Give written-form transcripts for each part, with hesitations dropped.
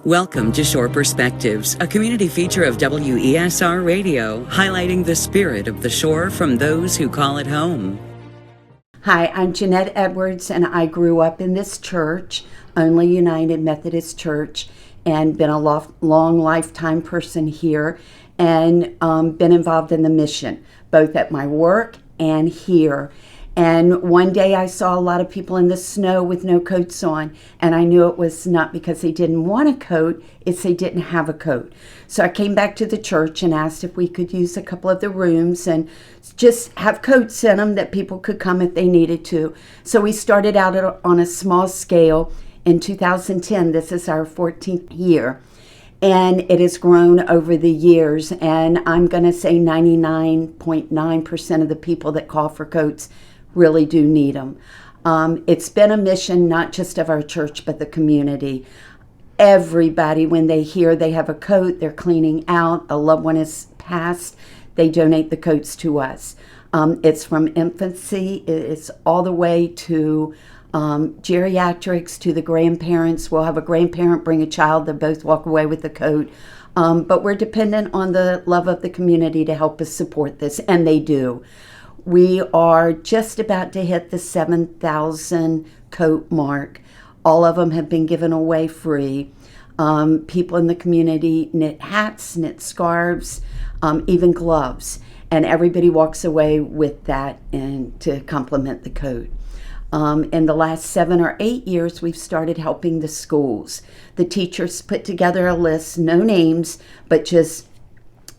Welcome to Shore Perspectives, a community feature of WESR Radio, highlighting the spirit of the shore from those who call it home. Hi, I'm Jeanette Edwards, and I grew up in this church, Onley United Methodist Church, and been a long lifetime person here, and been involved in the mission, both at my work and here. And one day I saw a lot of people in the snow with no coats on, and I knew it was not because they didn't want a coat, it's they didn't have a coat. So I came back to the church and asked if we could use a couple of the rooms and just have coats in them that people could come if they needed to. So we started out on a small scale in 2010. This is our 14th year. And it has grown over the years, and I'm going to say 99.9% of the people that call for coats really do need them. It's been a mission not just of our church but the community. Everybody, when they hear they have a coat, they're cleaning out, a loved one is passed, they donate the coats to us. It's from infancy, it's all the way to geriatrics, to the grandparents. We'll have a grandparent bring a child, they both walk away with the coat. But we're dependent on the love of the community to help us support this, and they do. We are just about to hit the 7,000 coat mark. All of them have been given away free. People in the community knit hats, knit scarves, even gloves. And everybody walks away with that and to complement the coat. In the last 7 or 8 years, we've started helping the schools. The teachers put together a list, no names, but just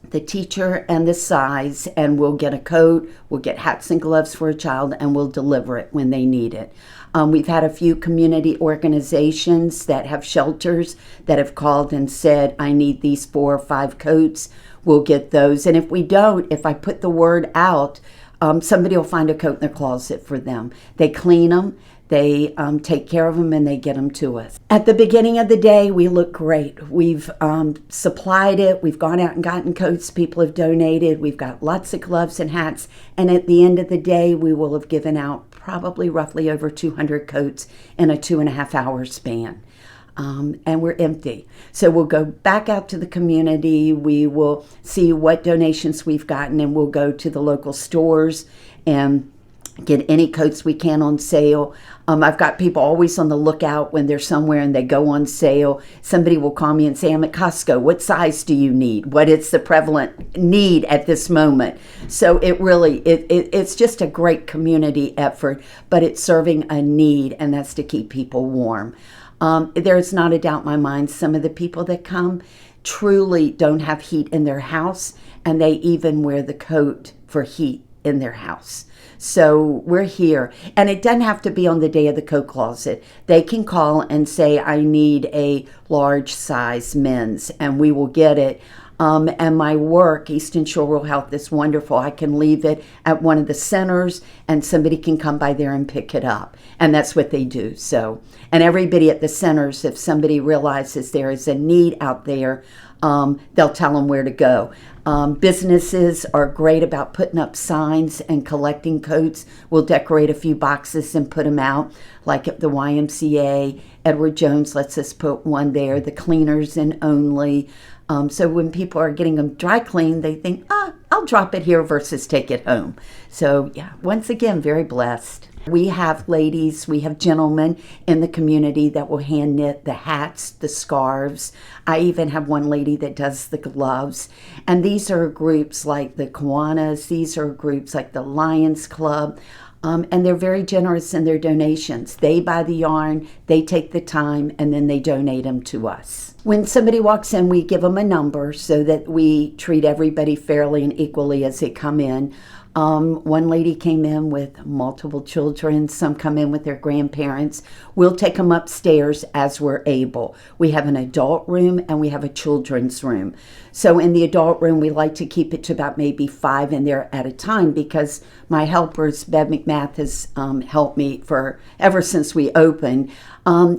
the teacher and the size, and we'll get a coat, we'll get hats and gloves for a child, and we'll deliver it when they need it. We've had a few community organizations that have shelters that have called and said, I need these 4 or 5 coats. We'll get those. And if we don't, if I put the word out, somebody will find a coat in their closet for them. They clean them, they take care of them, and they get them to us. At the beginning of the day, we look great. We've supplied it. We've gone out and gotten coats. People have donated. We've got lots of gloves and hats. And at the end of the day, we will have given out probably roughly over 200 coats in a 2.5-hour span. And we're empty. So we'll go back out to the community. We will see what donations we've gotten, and we'll go to the local stores and get any coats we can on sale. I've got people always on the lookout when they're somewhere and they go on sale. Somebody will call me and say, I'm at Costco. What size do you need? What is the prevalent need at this moment? So it's just a great community effort, but it's serving a need, and that's to keep people warm. There's not a doubt in my mind, some of the people that come truly don't have heat in their house, and they even wear the coat for heat in their house. So we're here, and it doesn't have to be on the day of the coat closet. They can call and say, I need a large size men's, and we will get it. And my work, Eastern Shore Rural Health, is wonderful. I can leave it at one of the centers, and somebody can come by there and pick it up. And that's what they do. So, and everybody at the centers, if somebody realizes there is a need out there, they'll tell them where to go. Businesses are great about putting up signs and collecting coats. We'll decorate a few boxes and put them out, like at the YMCA. Edward Jones lets us put one there. The cleaners in Onley. So when people are getting them dry cleaned, they think, I'll drop it here versus take it home. So yeah, once again, very blessed. We have ladies, we have gentlemen in the community that will hand knit the hats, the scarves. I even have one lady that does the gloves. And these are groups like the Kiwanis, these are groups like the Lions Club. And they're very generous in their donations. They buy the yarn, they take the time, and then they donate them to us. When somebody walks in, we give them a number so that we treat everybody fairly and equally as they come in. One lady came in with multiple children. Some come in with their grandparents. We'll take them upstairs as we're able. We have an adult room and we have a children's room. So in the adult room, we like to keep it to about maybe 5 in there at a time, because my helpers, Bev McMath, has helped me ever since we opened.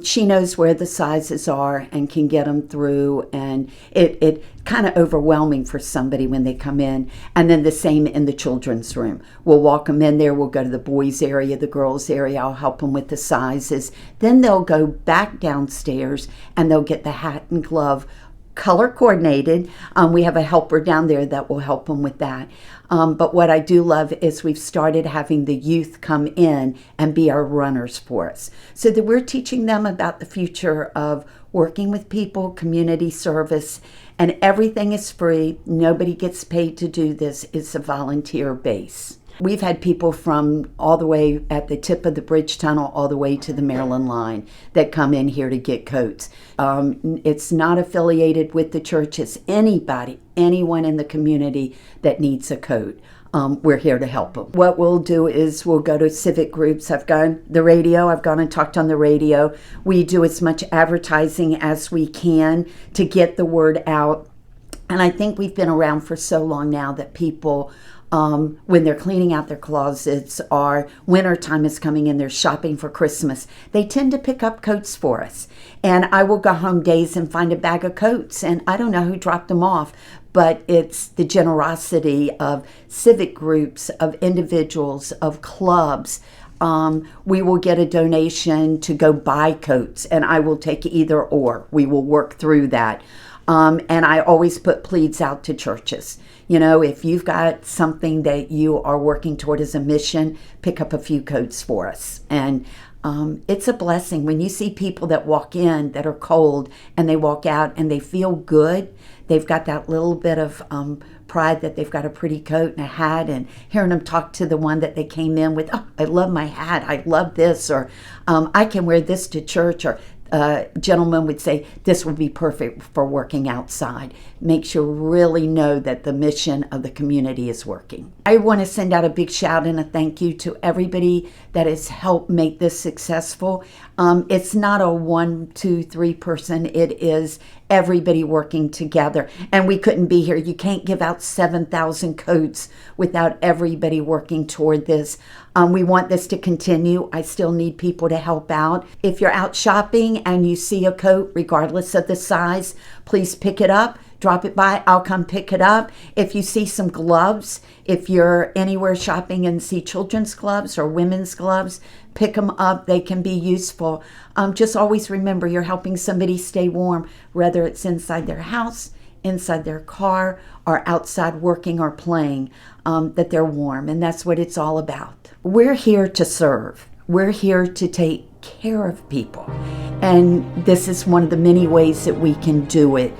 She knows where the sizes are and can get them through, and it kind of overwhelming for somebody when they come in. And then the same in the children's room. We'll walk them in there. We'll go to the boys area, the girls area. I'll help them with the sizes. Then they'll go back downstairs and they'll get the hat and glove color coordinated. We have a helper down there that will help them with that. But what I do love is we've started having the youth come in and be our runners for us, so that we're teaching them about the future of working with people, community service, and everything is free. Nobody gets paid to do this. It's a volunteer base. We've had people from all the way at the tip of the bridge tunnel all the way to the Maryland line that come in here to get coats. It's not affiliated with the church. It's anybody, anyone in the community that needs a coat. We're here to help them. What we'll do is we'll go to civic groups. I've gone and talked on the radio. We do as much advertising as we can to get the word out. And I think we've been around for so long now that people, when they're cleaning out their closets or wintertime is coming and they're shopping for Christmas, they tend to pick up coats for us. And I will go home days and find a bag of coats, and I don't know who dropped them off, but it's the generosity of civic groups, of individuals, of clubs. We will get a donation to go buy coats, and I will take either or. We will work through that. And I always put pleads out to churches. You know, if you've got something that you are working toward as a mission, pick up a few coats for us. And it's a blessing when you see people that walk in that are cold and they walk out and they feel good. They've got that little bit of pride that they've got a pretty coat and a hat, and hearing them talk to the one that they came in with, oh, I love my hat, I love this, or I can wear this to church, or gentleman would say, this would be perfect for working outside. Makes you really know that the mission of the community is working. I want to send out a big shout and a thank you to everybody that has helped make this successful. It's not a 1, 2, 3 person. It is everybody working together. And we couldn't be here. You can't give out 7,000 coats without everybody working toward this. We want this to continue. I still need people to help out. If you're out shopping and you see a coat, regardless of the size, please pick it up. Drop it by. I'll come pick it up. If you see some gloves, if you're anywhere shopping and see children's gloves or women's gloves, pick them up. They can be useful. Just always remember you're helping somebody stay warm, whether it's inside their house, inside their car, or outside working or playing, that they're warm. And that's what it's all about. We're here to serve. We're here to take care of people. And this is one of the many ways that we can do it.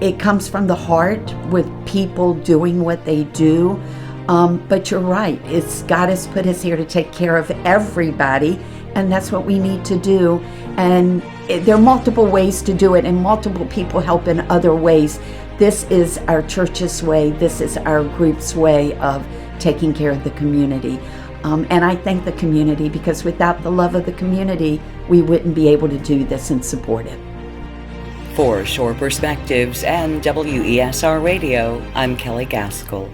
It comes from the heart with people doing what they do. But you're right. God has put us here to take care of everybody, and that's what we need to do. And there are multiple ways to do it, and multiple people help in other ways. This is our church's way. This is our group's way of taking care of the community. And I thank the community, because without the love of the community, we wouldn't be able to do this and support it. For Shore Perspectives and WESR Radio, I'm Kelley Gaskell.